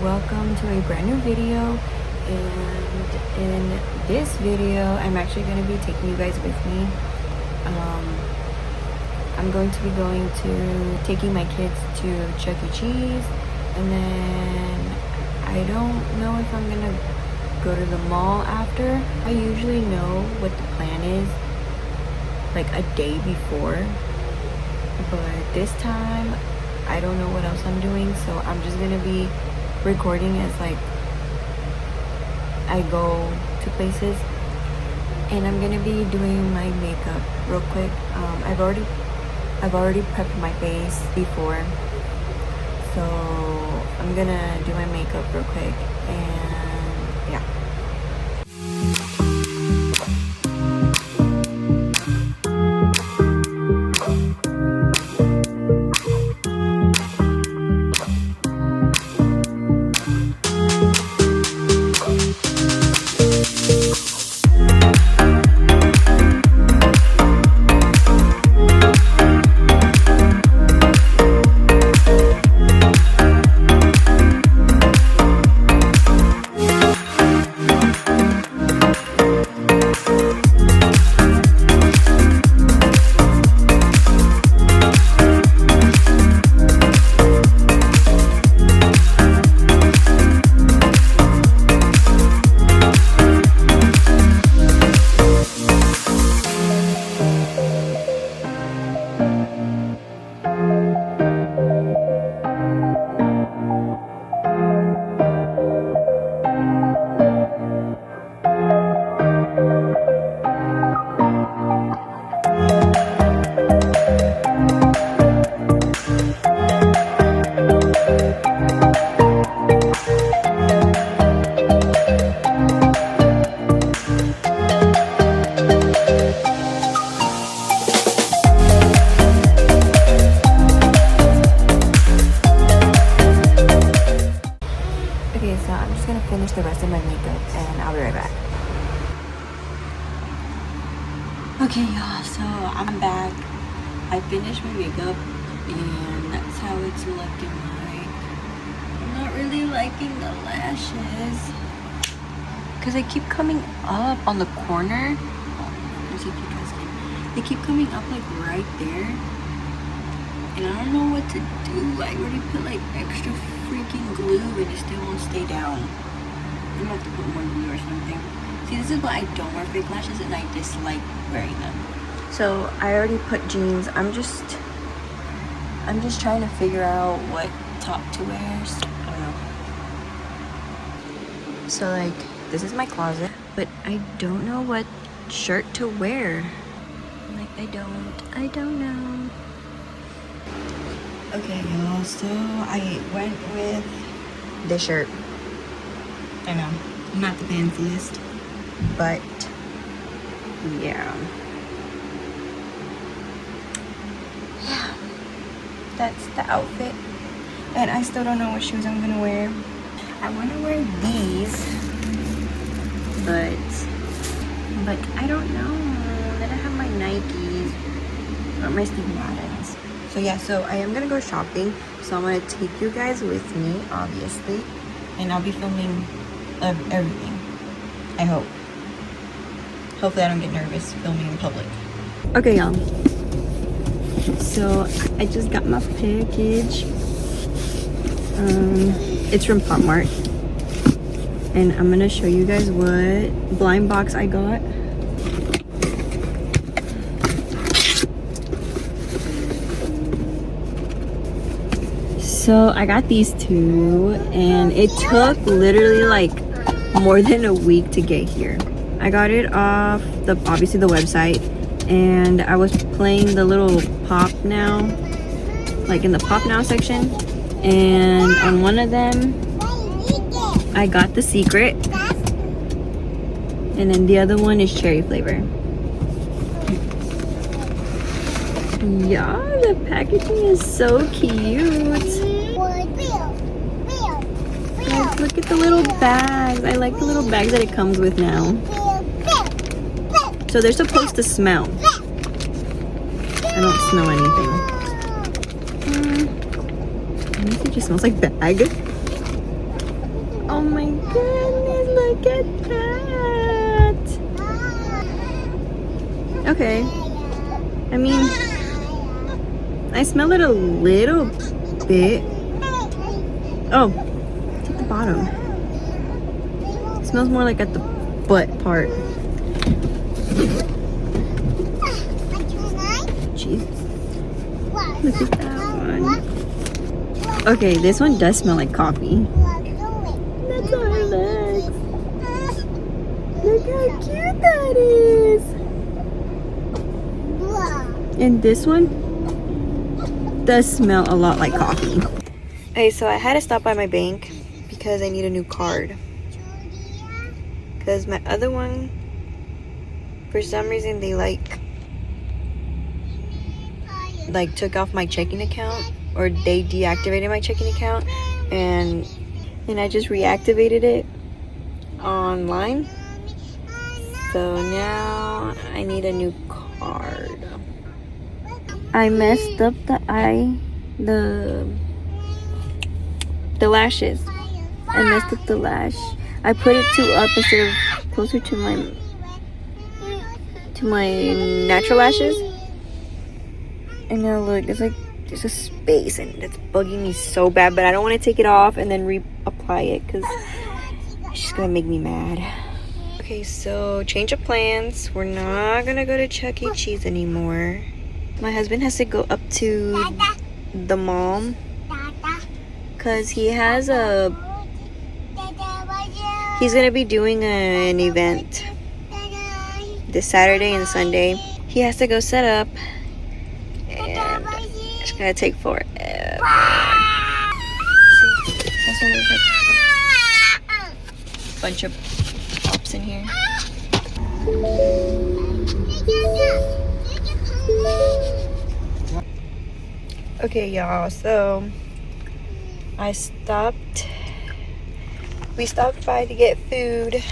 welcome to a brand new video. And in this video I'm actually going to be taking you guys with me. I'm going to be taking my kids to Chuck E. Cheese, and then I don't know if I'm gonna go to the mall after. I usually know what the plan is like a day before, but this time I don't know what else I'm doing, so I'm just gonna be recording as like I go to places. And I'm gonna be doing my makeup real quick. I've already prepped my face before, so I'm gonna do my makeup real quick, and yeah. Okay, so I'm just gonna finish the rest of my makeup and I'll be right back. Okay, y'all, so I'm back. I finished my makeup and that's how it's looking like. I'm not really liking the lashes because they keep coming up on the corner. Let me see if you guys can. They keep coming up like right there. And I don't know what to do. I already put like extra freaking glue and it still won't stay down. I'm gonna have to put more glue or something. See, this is why I don't wear fake lashes and I dislike wearing them. So I already put jeans. I'm just trying to figure out what top to wear. So, I don't know. So like, this is my closet, but I don't know what shirt to wear. Like, I don't know. Okay, y'all, so I went with this shirt. I know, not the fanciest, but yeah, that's the outfit. And I still don't know what shoes I'm gonna wear. I want to wear these, but I don't know. Then I have my Nikes or my Steve Maddens. So yeah, so I am gonna go shopping, so I'm gonna take you guys with me, obviously, and I'll be filming everything, I hope. Hopefully I don't get nervous filming in public. Okay, y'all, so I just got my package. It's from Pop Mart, and I'm gonna show you guys what blind box I got. So I got these two, and it took literally like more than a week to get here. I got it off obviously the website, and I was playing the little Pop Now, like in the Pop Now section, and on one of them I got the secret, and then the other one is cherry flavor. Yeah, the packaging is so cute. Guys, look at the little bags. I like the little bags that it comes with now. So they're supposed to smell. I don't smell anything. It just smells like bag. Oh my goodness, look at that. Okay. I mean, I smell it a little bit. Oh, it's at the bottom. It smells more like at the butt part. Jesus. Look at that one. Okay, this one does smell like coffee. That's our legs. Look how cute that is. And this one does smell a lot like coffee. Okay, so I had to stop by my bank because I need a new card. Because my other one, for some reason, they like took off my checking account, or they deactivated my checking account, and I just reactivated it online. So now I need a new card. I messed up the lashes. I messed up the lash. I put it too up instead of closer to my natural lashes. And now look, it's like there's a space and it's bugging me so bad, but I don't want to take it off and then reapply it because it's just gonna make me mad. Okay, so change of plans. We're not gonna go to Chuck E. Cheese anymore. My husband has to go up to the mall because he's gonna be doing an event this Saturday and Sunday. He has to go set up, and it's gonna take forever. See, that's why there's like a bunch of pops in here. Okay, y'all, so we stopped by to get food.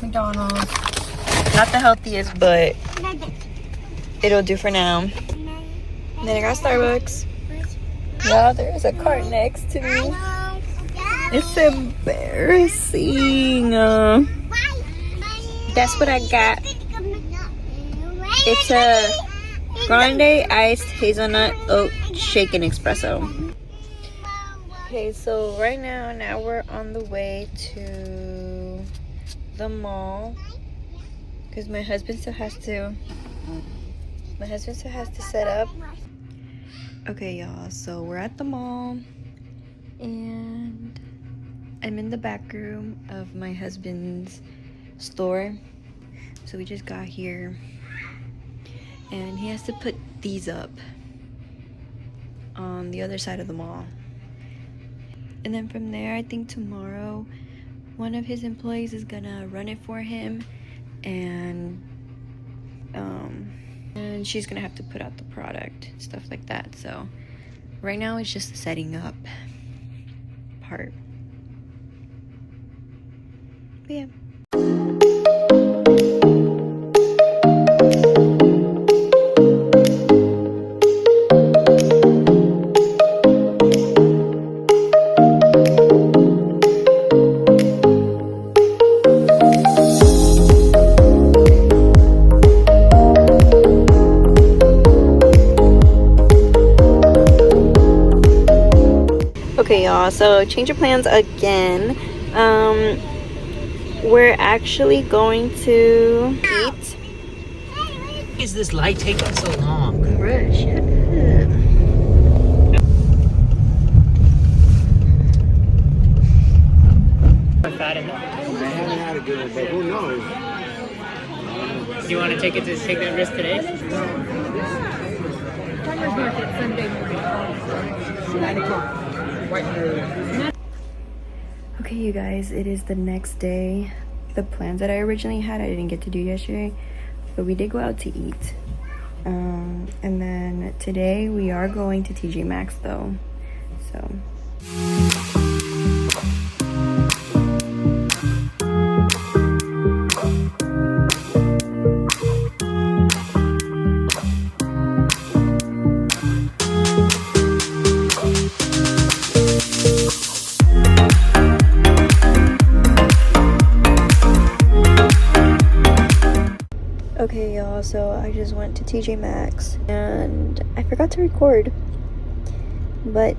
McDonald's. Not the healthiest, but it'll do for now. And then I got Starbucks. Yeah, there is a cart next to me. It's embarrassing. That's what I got. It's a grande iced hazelnut oat shaken espresso. Okay, so right now we're on the way to the mall because my husband still has to set up. Okay, y'all, so we're at the mall and I'm in the back room of my husband's store. So we just got here and he has to put these up on the other side of the mall. And then from there, I think tomorrow one of his employees is gonna run it for him, and she's gonna have to put out the product, stuff like that. So right now it's just the setting up part. But yeah. Okay, y'all, so change of plans again. We're actually going to eat. Why is this light taking so long? Bruh, shut Not fat enough. I haven't had a good one, but who knows? Do you want to take that risk today? Farmer's market Sunday morning. 9 o'clock. Okay, you guys, it is the next day. The plans that I originally had, I didn't get to do yesterday, but we did go out to eat. And then today we are going to Tjmaxx though, so. y'all. So I just went to Tjmaxx and I forgot to record. But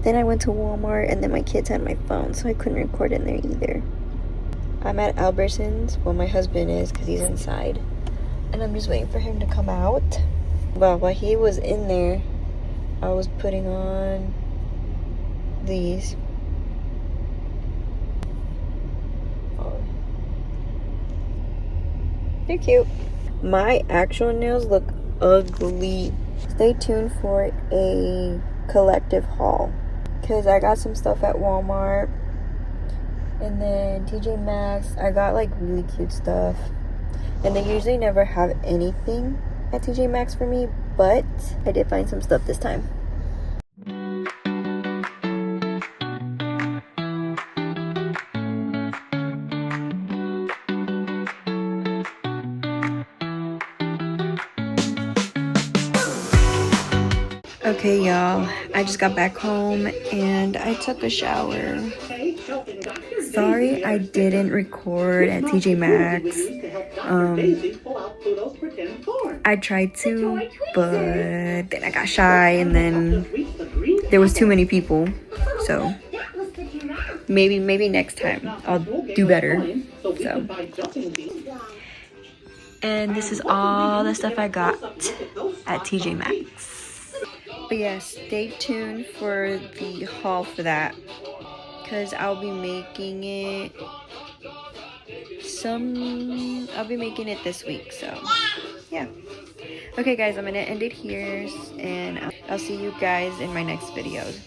then I went to Walmart and then my kids had my phone, so I couldn't record in there either. I'm at Albertsons. Well, my husband is because he's inside. And I'm just waiting for him to come out. Well, while he was in there, I was putting on these. Oh. They're cute. My actual nails look ugly. Stay tuned for a collective haul. Because I got some stuff at Walmart. And then Tjmaxx, I got like really cute stuff. And they usually never have anything at Tjmaxx for me, but I did find some stuff this time. Okay, y'all, I just got back home and I took a shower. Sorry I didn't record at Tjmaxx. I tried to, but then I got shy and then there was too many people. So maybe next time I'll do better. So, and this is all the stuff I got at Tjmaxx. But yeah, stay tuned for the haul for that, because I'll be making it this week. So yeah. Okay guys, I'm gonna end it here and I'll see you guys in my next videos.